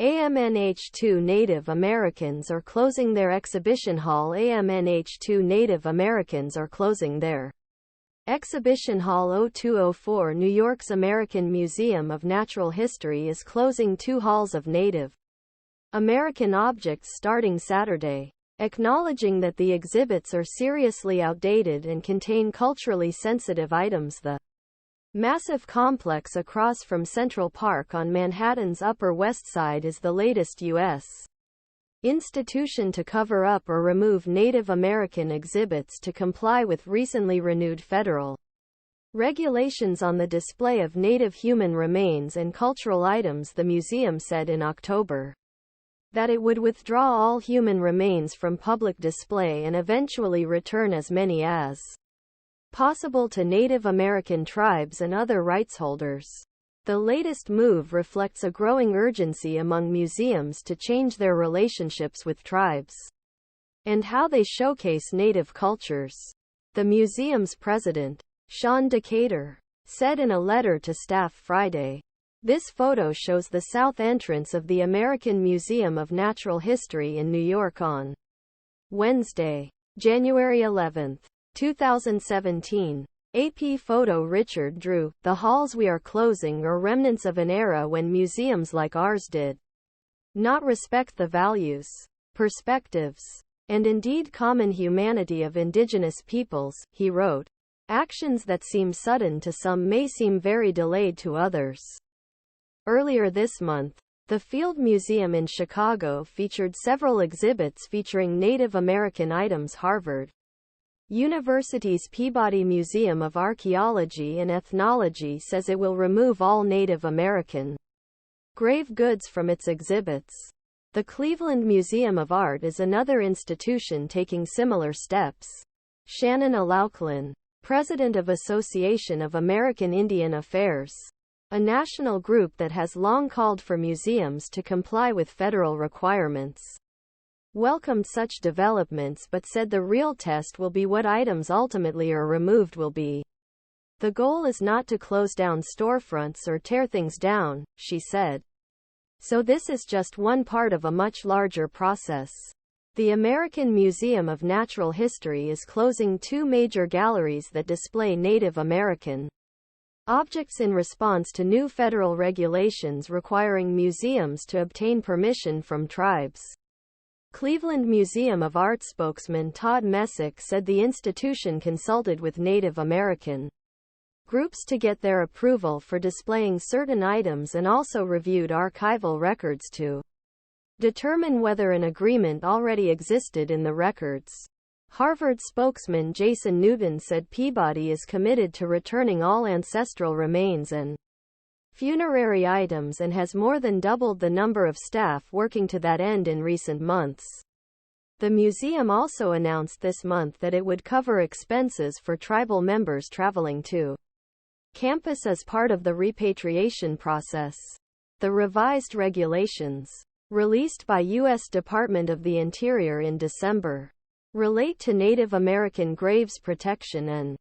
AMNH2 Native Americans are closing their exhibition hall. AMNH2 Native Americans are closing their exhibition hall. 0204 New York's American Museum of Natural History is closing 2 halls of Native American objects starting Saturday, acknowledging that the exhibits are seriously outdated and contain culturally sensitive items. The massive complex across from Central Park on Manhattan's Upper West Side is the latest U.S. institution to cover up or remove Native American exhibits to comply with recently renewed federal regulations on the display of Native human remains and cultural items. The museum said in October that it would withdraw all human remains from public display and eventually return as many as possible to Native American tribes and other rights holders. The latest move reflects a growing urgency among museums to change their relationships with tribes and how they showcase Native cultures. The museum's president, Decatur, said in a letter to staff Friday, "This photo shows the south entrance of the American Museum of Natural History in New York on Wednesday, January 11, 2017. AP PhotoRichard Drew. The halls we are closing are remnants of an era when museums like ours did not respect the values, perspectives, and indeed common humanity of indigenous peoples," he wrote. "Actions that seem sudden to some may seem very delayed to others." Earlier this month, the Field Museum in Chicago featured several exhibits featuring Native American items. Harvard University's Peabody Museum of Archeology and Ethnology says it will remove all Native American grave goods from its exhibits. The Cleveland Museum of Art is another institution taking similar steps. Shannon O'Loughlin, president of Association of American Indian Affairs, a national group that has long called for museums to comply with federal requirements, welcomed such developments but said the real test will be what items ultimately are removed will be. "The goal is not to close down storefronts or tear things down," she said. "So this is just one part of a much larger process." The American Museum of Natural History is closing 2 major galleries that display Native American objects in response to new federal regulations requiring museums to obtain permission from tribes. Cleveland Museum of Art spokesman Todd Mesek said the institution consulted with Native American groups to get their approval for displaying certain items and also reviewed archival records to determine whether an agreement already existed in the records. Harvard spokesman Jason Newton said Peabody is committed to returning all ancestral remains and funerary items and has more than doubled the number of staff working to that end in recent months. The museum also announced this month that it would cover expenses for tribal members traveling to campus as part of the repatriation process. The revised regulations, released by U.S. Department of the Interior in December, relate to Native American graves protection and